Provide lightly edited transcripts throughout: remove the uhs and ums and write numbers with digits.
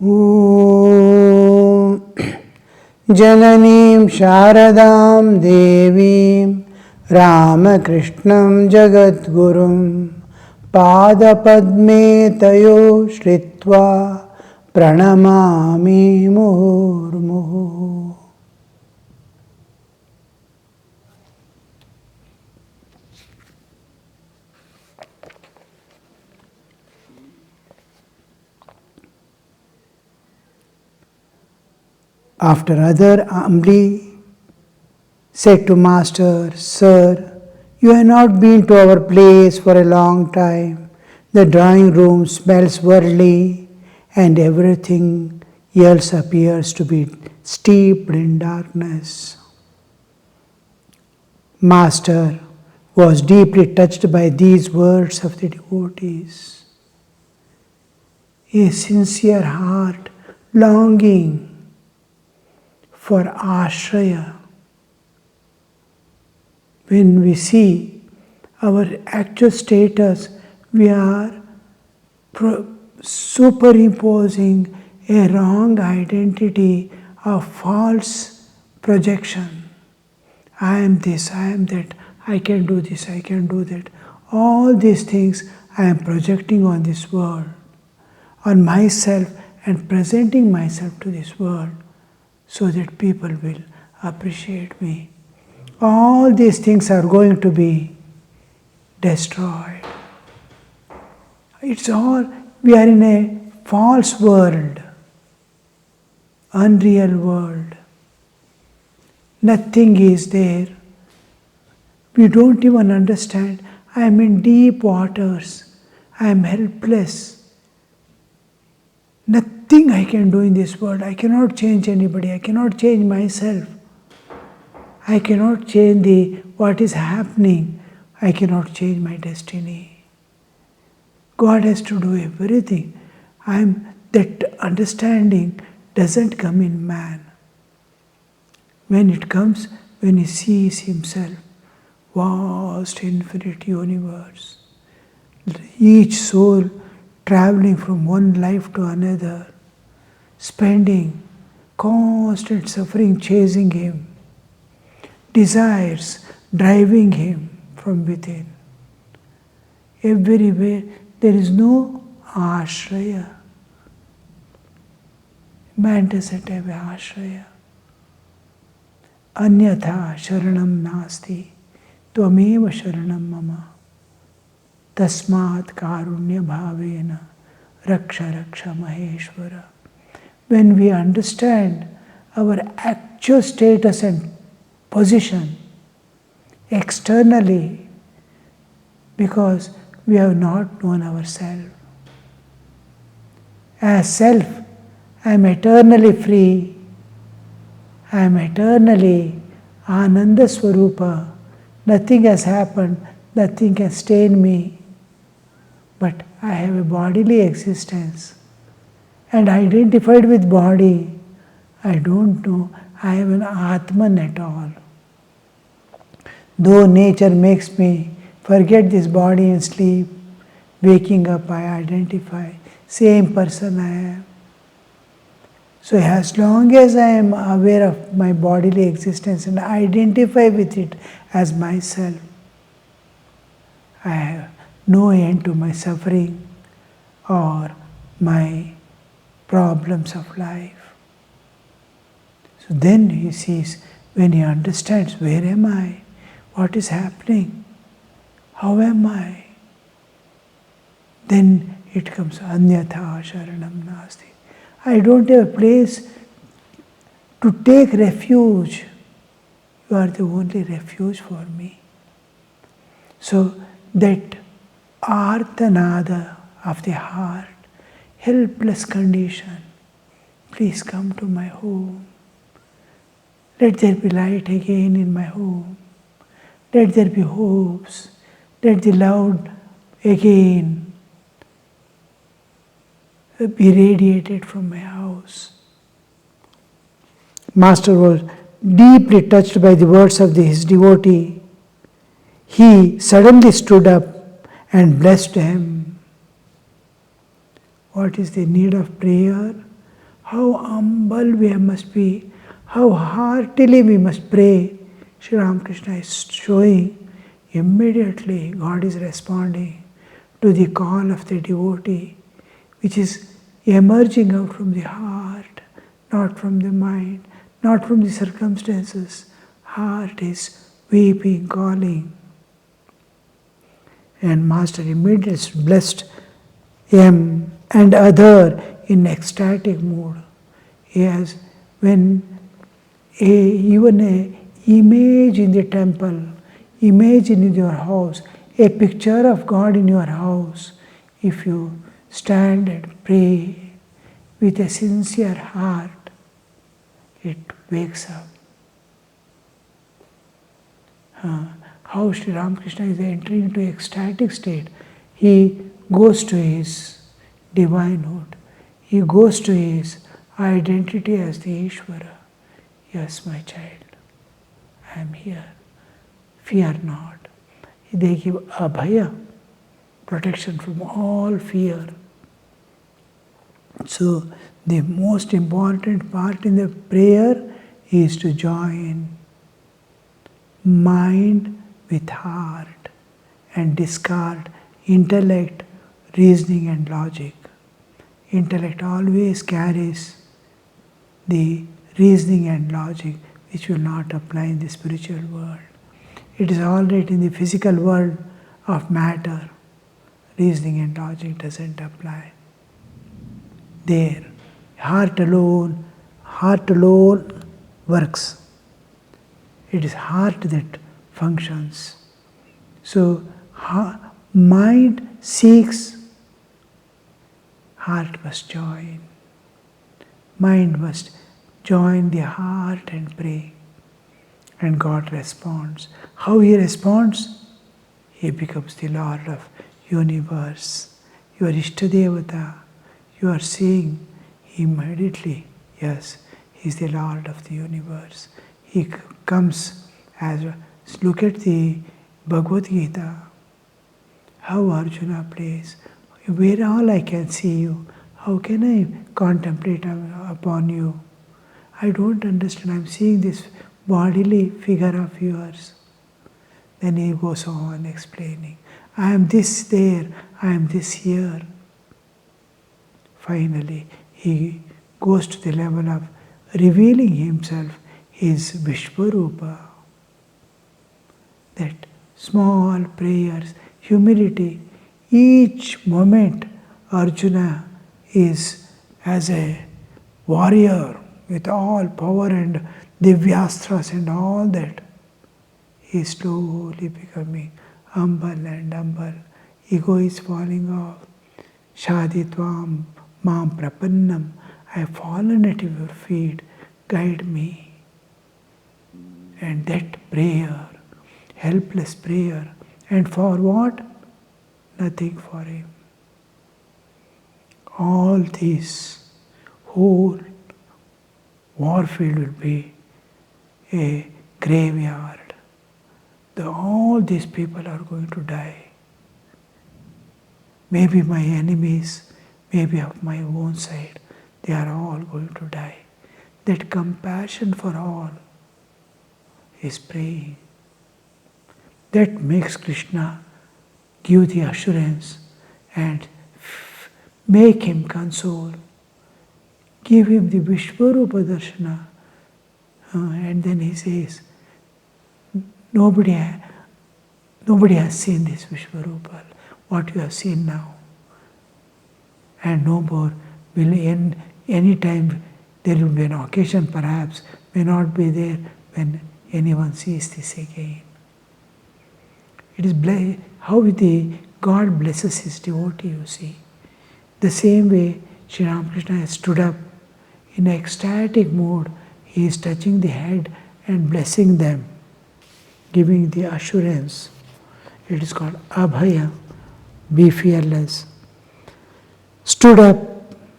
Om Jananim Sharadam Devim Ramakrishnam Jagadgurum Padapadme Tayo Shritva Pranamami Murmuhu. After other humbly said to Master, Sir, you have not been to our place for a long time. The drawing room smells worldly and everything else appears to be steeped in darkness. Master was deeply touched by these words of the devotees. A sincere heart longing for ashraya. When we see our actual status, we are superimposing a wrong identity of false projection. I am this, I am that, I can do this, I can do that. All these things I am projecting on this world, on myself, and presenting myself to this world so that people will appreciate me. All these things are going to be destroyed. It's all, we are in a false world, unreal world. Nothing is there. We don't even understand. I am in deep waters. I am helpless. Nothing I can do in this world. I cannot change anybody. I cannot change myself. I cannot change what is happening. I cannot change my destiny. God has to do everything. That understanding doesn't come in man. When it comes, when he sees himself, vast infinite universe, each soul traveling from one life to another, spending constant suffering chasing him, desires driving him from within. Everywhere there is no ashraya. Man doesn't have ashraya. Anyatha sharanam nasti tvameva sharanam mama tasmat karunya bhavena raksha raksha maheshwara. When we understand our actual status and position externally, because we have not known ourselves. As self, I am eternally free. I am eternally Ananda Swarupa. Nothing has happened, nothing can stain me. But I have a bodily existence. And identified with body, I don't know I am an Atman at all. Though nature makes me forget this body and sleep, waking up I identify, same person I am. So as long as I am aware of my bodily existence and identify with it as myself, I have no end to my suffering or my problems of life. So then he sees, when he understands, where am I? What is happening? How am I? Then it comes, Anyatha Sharanam Nasti. I don't have a place to take refuge. You are the only refuge for me. So that Arthanada of the heart, helpless condition, please come to my home. Let there be light again in my home. Let there be hopes. Let the love again be radiated from my house. Master was deeply touched by the words of his devotee. He suddenly stood up and blessed him. What is the need of prayer? how humble we must be, how heartily we must pray. Sri Ramakrishna is showing immediately God is responding to the call of the devotee, which is emerging out from the heart, not from the mind, not from the circumstances. Heart is weeping, calling. And Master immediately blessed him and other in ecstatic mood. Yes, when even a image in the temple, image in your house, a picture of God in your house, if you stand and pray with a sincere heart, it wakes up. How Sri Ramakrishna is entering into ecstatic state. He goes to his divinehood. He goes to his identity as the Ishvara. Yes, my child, I am here. Fear not. They give abhaya, protection from all fear. So, the most important part in the prayer is to join mind with heart and discard intellect, reasoning and logic. Intellect always carries the reasoning and logic which will not apply in the spiritual world. It is all right in the physical world of matter. Reasoning and logic doesn't apply. There, heart alone works. It is heart that functions. So, mind seeks, heart must join. Mind must join the heart and pray. And God responds. How He responds? He becomes the Lord of universe. Your Ishtadevata, you are seeing immediately, yes, He is the Lord of the universe. He comes as, look at the Bhagavad Gita, how Arjuna plays. Where all I can see you, how can I contemplate upon you? I don't understand, I'm seeing this bodily figure of yours. Then he goes on explaining, I am this there, I am this here. Finally, he goes to the level of revealing himself, his Vishwarupa. That small prayers, humility, each moment Arjuna is as a warrior with all power and divyastras and all that. He is slowly becoming humble and humble. Ego is falling off. Shaditvam mam prapannam. I have fallen at your feet. Guide me. And that prayer, helpless prayer. And for what? Nothing for him. All this whole warfield will be a graveyard. All these people are going to die. Maybe my enemies, maybe of my own side, they are all going to die. That compassion for all is praying. That makes Krishna give the assurance and make him console. Give him the Vishwarupa Darshana. And then he says, Nobody has seen this Vishwarupa, what you have seen now. And no more will any time there will be an occasion perhaps, may not be there when anyone sees this again. It is how God blesses his devotee, you see. The same way Sri Ramakrishna has stood up in an ecstatic mood, he is touching the head and blessing them, giving the assurance. It is called Abhaya, be fearless. Stood up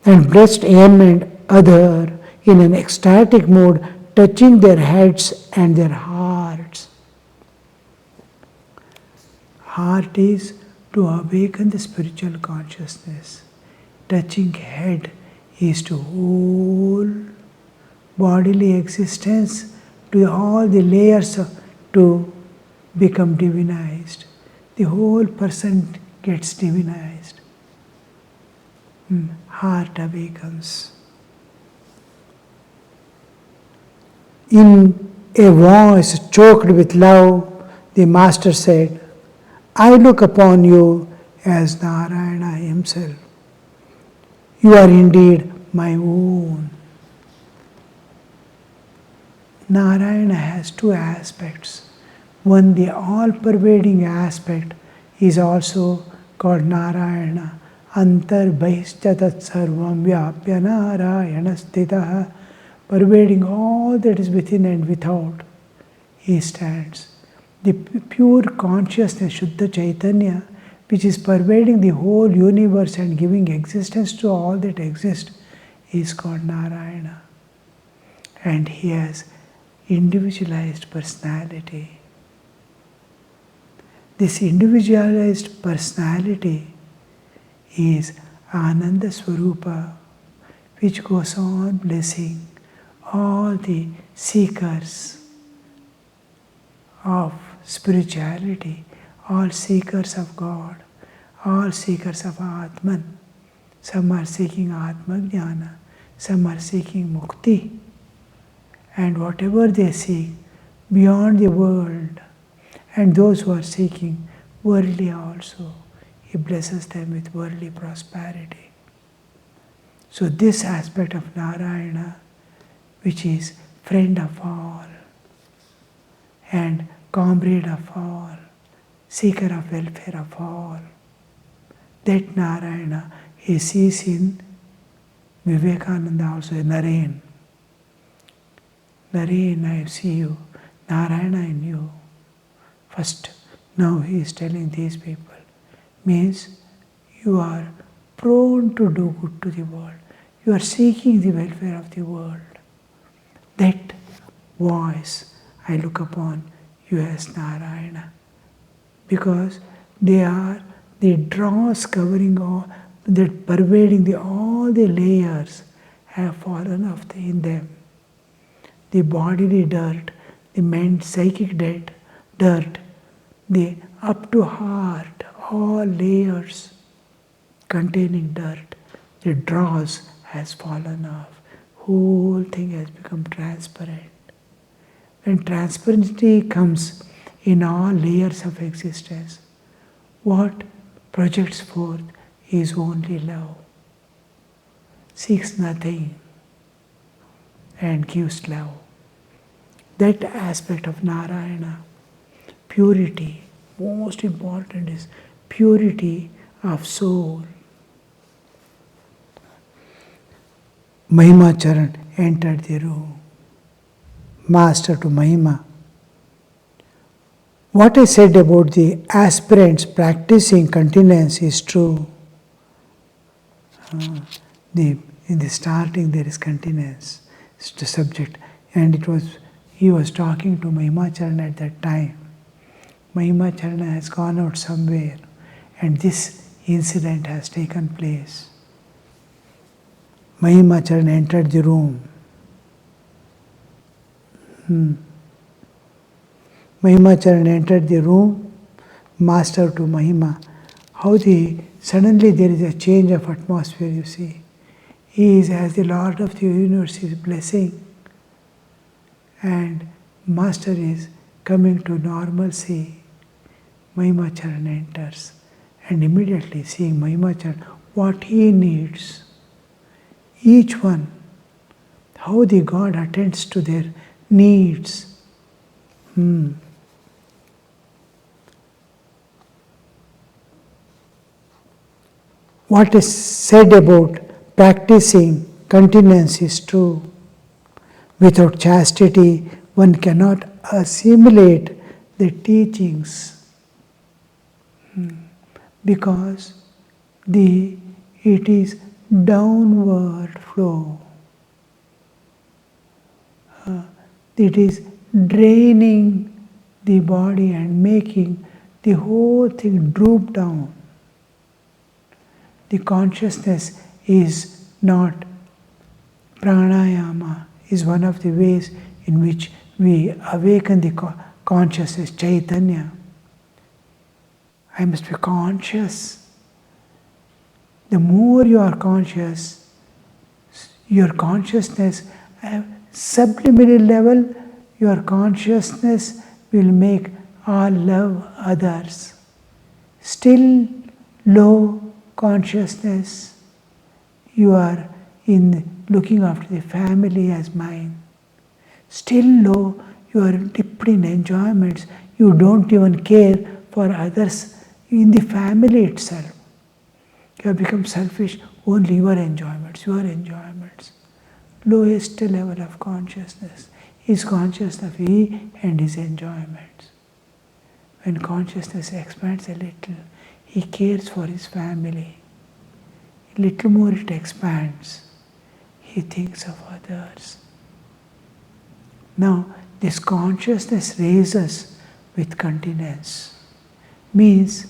and blessed him and other in an ecstatic mood, touching their heads and their hearts. Heart is to awaken the spiritual consciousness. Touching head is to whole bodily existence, to all the layers to become divinized. The whole person gets divinized. Heart awakens. In a voice choked with love, the Master said, I look upon you as Narayana himself. You are indeed my own. Narayana has two aspects. One, the all-pervading aspect, is also called Narayana. Antarbahishcha tat sarvam vyapya Narayana stitaha. Pervading all that is within and without, he stands. The pure consciousness, Shuddha Chaitanya, which is pervading the whole universe and giving existence to all that exists, is called Narayana. And he has individualized personality. This individualized personality is Ananda Swarupa, which goes on blessing all the seekers of spirituality, all seekers of God, all seekers of Atman. Some are seeking Atma Jnana, some are seeking Mukti. And whatever they seek beyond the world, and those who are seeking worldly also, he blesses them with worldly prosperity. So this aspect of Narayana, which is friend of all and comrade of all, seeker of welfare of all, that Narayana he sees in Vivekananda also, Naren. Naren, I see you, Narayana in you. First, now he is telling these people, means you are prone to do good to the world. You are seeking the welfare of the world. That voice, I look upon you as Narayana. Because they are the dross covering all, that pervading all the layers have fallen off in them. The bodily dirt, the psychic dirt, the up to heart, all layers containing dirt, the dross has fallen off. Whole thing has become transparent. When transparency comes in all layers of existence, what projects forth is only love, seeks nothing and gives love. That aspect of Narayana, purity, most important is purity of soul. Mahima Charan entered the room. Master to Mahima. What I said about the aspirants practicing continence is true. In the starting there is continence, it's the subject, and he was talking to Mahima Charan at that time. Mahima Charan has gone out somewhere, and this incident has taken place. Mahima Charan entered the room. Mahima Charan entered the room, Master to Mahima. How suddenly there is a change of atmosphere, you see. He is as the Lord of the universe is blessing, and Master is coming to normalcy. Mahima Charan enters, and immediately seeing Mahima Charan, what he needs, each one, how the God attends to their needs. What is said about practicing continence is true. Without chastity, one cannot assimilate the teachings, because it is downward flow. It is draining the body and making the whole thing droop down. The consciousness is not Pranayama is one of the ways in which we awaken the consciousness, Chaitanya. I must be conscious. The more you are conscious, your consciousness, at subliminal level, your consciousness will make all love others. Still low consciousness, you are in looking after the family as mine. Still low, you are dipped in enjoyments. You don't even care for others in the family itself. You have become selfish, only your enjoyments, your enjoyments. Lowest level of consciousness is conscious of he and his enjoyments. When consciousness expands a little, he cares for his family. A little more it expands. He thinks of others. Now, this consciousness raises with continuance. Means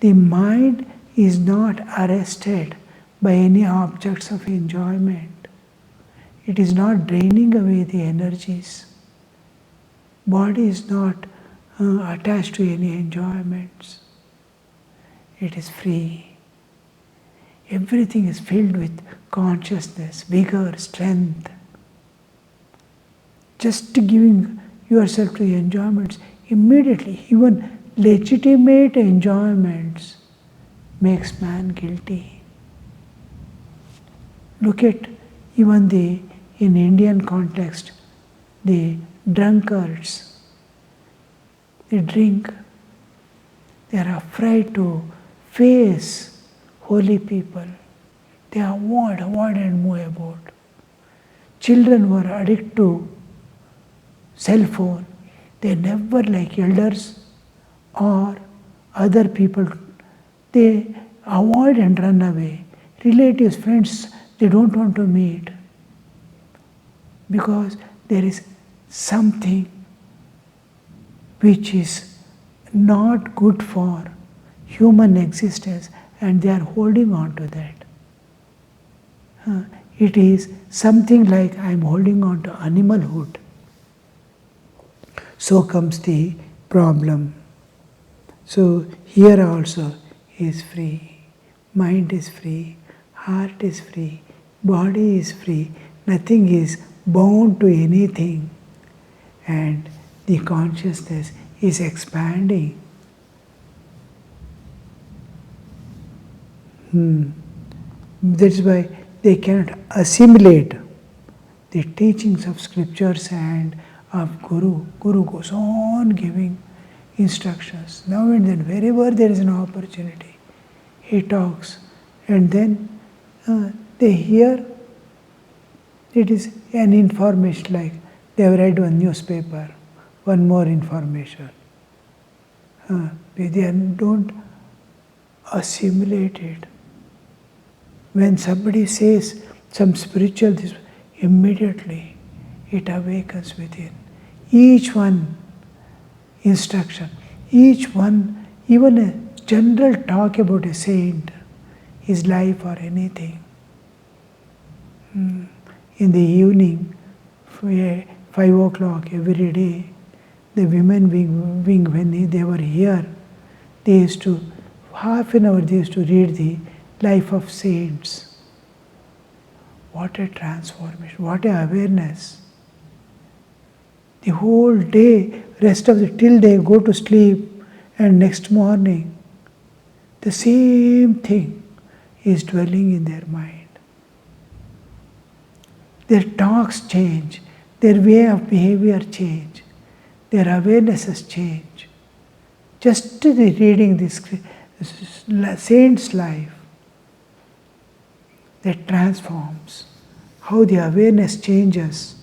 the mind is not arrested by any objects of enjoyment. It is not draining away the energies. Body is not attached to any enjoyments. It is free. Everything is filled with consciousness, vigor, strength. Just giving yourself to the enjoyments, immediately, even legitimate enjoyments makes man guilty. Look at even in Indian context, the drunkards. They drink. They are afraid to face holy people. They avoid and move about. Children who are addicted to cell phone, they never like elders or other people. They avoid and run away. Relatives, friends, they don't want to meet because there is something which is not good for human existence and they are holding on to that. It is something like I am holding on to animalhood. So comes the problem. So here also is free. Mind is free. Heart is free. Body is free. Nothing is bound to anything. And the consciousness is expanding. That's why they cannot assimilate the teachings of scriptures and of Guru. Guru goes on giving instructions. Now and then, wherever there is an opportunity, he talks. And then they hear, it is an information like they have read one newspaper, one more information. They don't assimilate it. When somebody says some spiritual, immediately it awakens within. Each one instruction, each one, even a general talk about a saint, his life or anything. In the evening, 5 o'clock every day, the women wing when they were here, they used to, half an hour they used to read the life of saints. What a transformation, what a awareness. The whole day, rest of the till they go to sleep and next morning, the same thing is dwelling in their mind. Their talks change, their way of behavior change, their awarenesses change. Just the reading this saint's life, that transforms, how the awareness changes.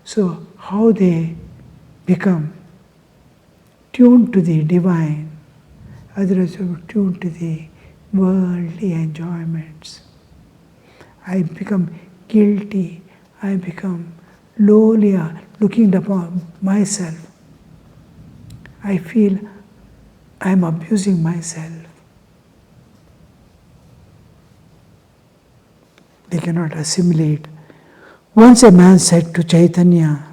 So how they become tuned to the divine, others are tuned to the worldly enjoyments. I become guilty, I become lowly, looking upon myself. I feel I am abusing myself. They cannot assimilate Once a man said to Chaitanya,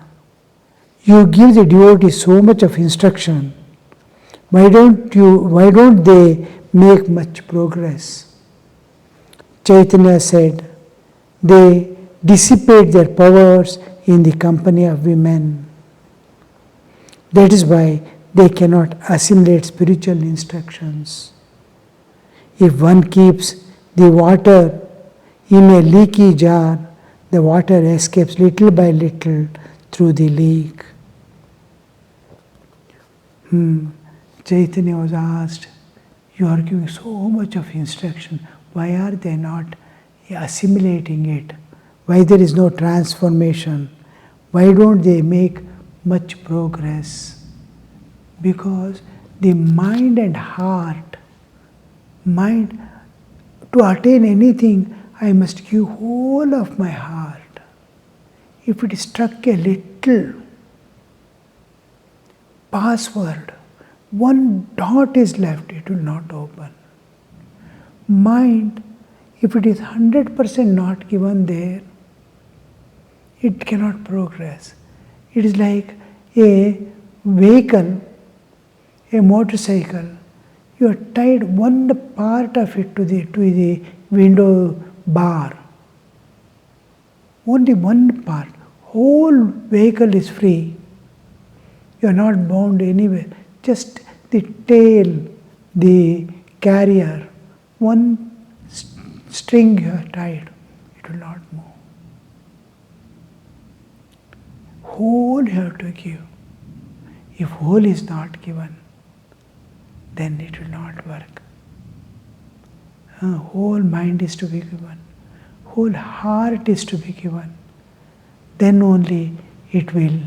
"You give the devotees so much of instruction. Why don't they make much progress?" Chaitanya said, "They dissipate their powers in the company of women. That is why they cannot assimilate spiritual instructions. If one keeps the water in a leaky jar, the water escapes little by little through the leak." Chaitanya was asked, "You are giving so much of instruction. Why are they not assimilating it? Why there is no transformation? Why don't they make much progress?" Because the mind and heart, to attain anything, I must give whole of my heart. If it is struck a little password, one dot is left, it will not open. Mind, if it is 100% not given there, it cannot progress. It is like a vehicle, a motorcycle. You are tied one part of it to the window bar. Only one part. Whole vehicle is free. You are not bound anywhere. Just the tail, the carrier, one string you are tied. It will not move. Whole you have to give. If whole is not given, then it will not work. Whole mind is to be given. Whole heart is to be given. Then only it will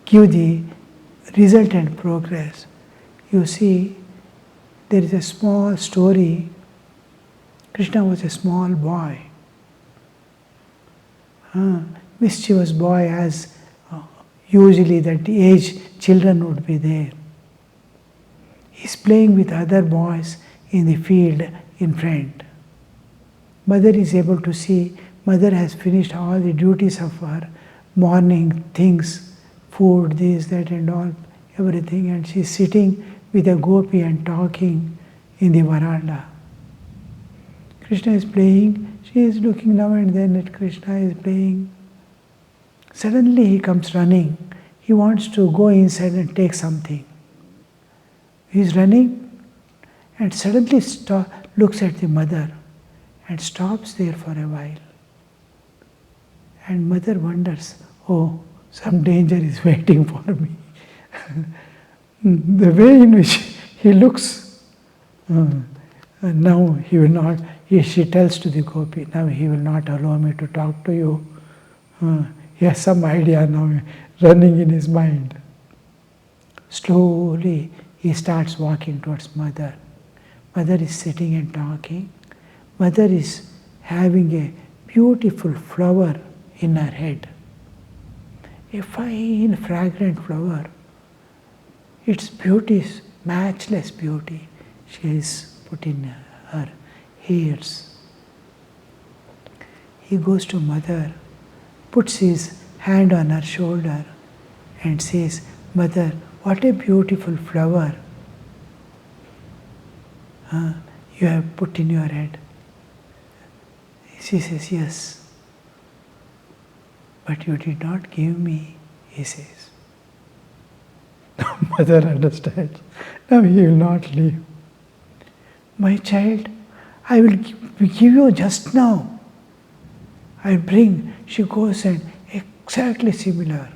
give the resultant progress. You see, there is a small story. Krishna was a small boy. Mischievous boy, as usually that age children would be there. He's playing with other boys in the field in front. Mother is able to see. Mother has finished all the duties of her morning things, food, this, that and all, everything, and she's sitting with a gopi and talking in the veranda. Krishna is playing, she is looking now and then at Krishna is playing. Suddenly he comes running. He wants to go inside and take something. He is running and suddenly looks at the mother and stops there for a while. And mother wonders, "Oh, some danger is waiting for me." The way in which he looks, now he will not, she tells to the gopi, "Now he will not allow me to talk to you." He has some idea now running in his mind. Slowly he starts walking towards mother. Mother is sitting and talking. Mother is having a beautiful flower in her head. A fine, fragrant flower. Its beauty is matchless beauty. She is put in her hairs. He goes to mother, puts his hand on her shoulder and says, "Mother, what a beautiful flower you have put in your head." She says, "Yes, but you did not give me," he says. Mother understands. Now he will not leave. "My child, I will give you just now. I will bring." She goes and exactly similar.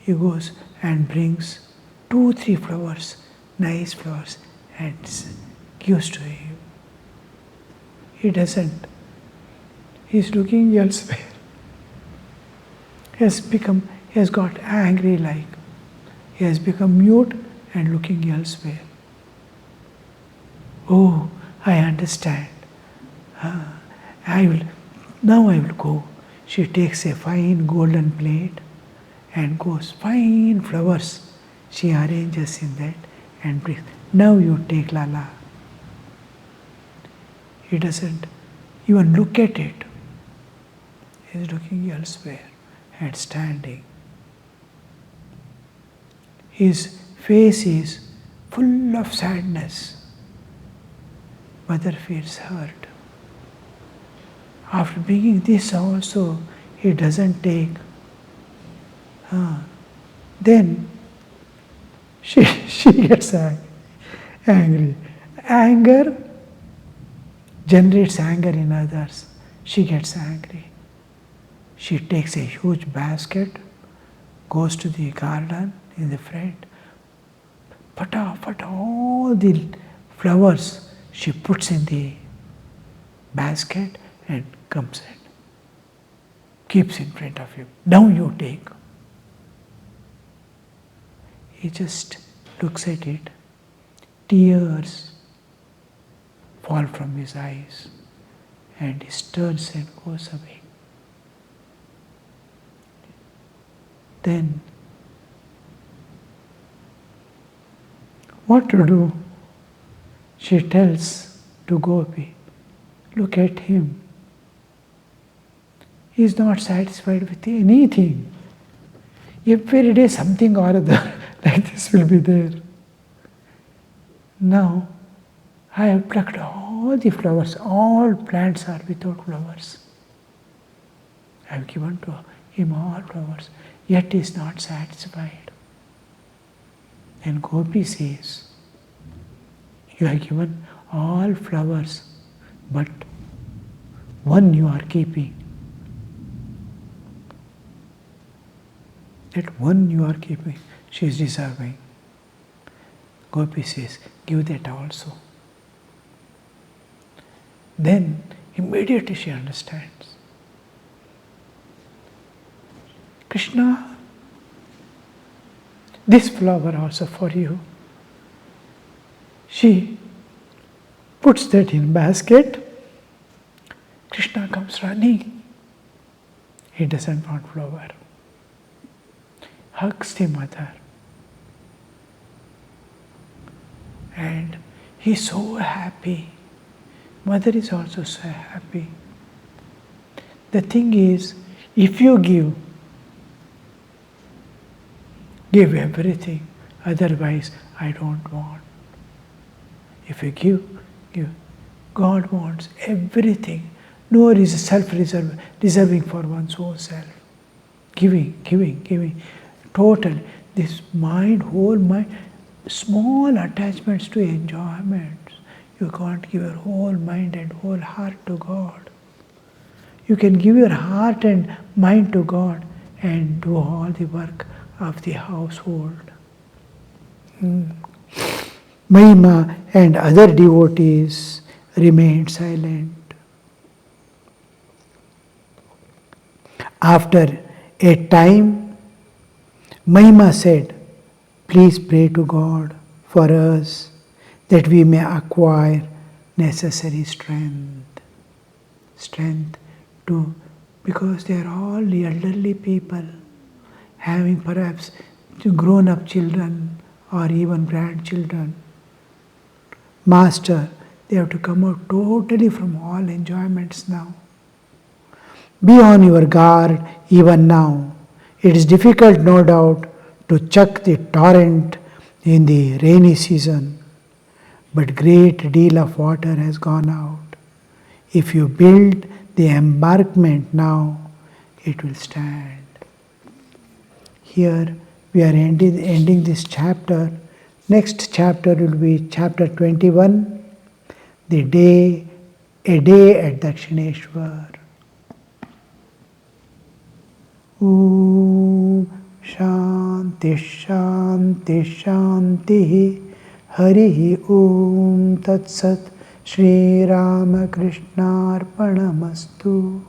He goes and brings 2-3 flowers, nice flowers, and gives to him. He doesn't. He is looking elsewhere. He has got angry like. He has become mute and looking elsewhere. "Oh, I understand. Now I will go." She takes a fine golden plate and goes, fine flowers she arranges in that and brings. "Now you take Lala." He doesn't even look at it. He is looking elsewhere and standing. His face is full of sadness. Mother feels hurt. After bringing this also, he doesn't take. Then she gets angry. Anger generates anger in others. She gets angry. She takes a huge basket, goes to the garden in the front, put all the flowers she puts in the basket and comes in, keeps in front of him. Now you take. He just looks at it. Tears fall from his eyes and he turns and goes away. Then, what to do? She tells to Gopi, look at him. He is not satisfied with anything. Every day something or other like this will be there. Now, I have plucked all the flowers. All plants are without flowers. I have given to him all flowers, yet he is not satisfied. And Gopi says, you have given all flowers, but one you are keeping. That one you are keeping, she is deserving. Gopi says, give that also. Then immediately she understands. Krishna, this flower also for you. She puts that in basket. Krishna comes running. He doesn't want flower. Hugs the mother. And he is so happy. Mother is also so happy. The thing is, if you give everything. Otherwise, I don't want. If you give. God wants everything. No self-reserving for one's own self. Giving. Total. This mind, whole mind, small attachments to enjoyments. You can't give your whole mind and whole heart to God. You can give your heart and mind to God and do all the work of the household. Mahima and other devotees remained silent. After a time, Mahima said, please pray to God for us that we may acquire necessary strength. Strength to, because they are all elderly people, having perhaps grown-up children or even grandchildren. Master, they have to come out totally from all enjoyments now. Be on your guard even now. It is difficult, no doubt, to check the torrent in the rainy season, but great deal of water has gone out. If you build the embankment now, it will stand. Here we are ending this chapter. Next chapter will be chapter 21, a day at Dakshineshwar. Om Shanti Shanti Shanti Hari Om Tat Sat Shri Ramakrishna Arpanamastu.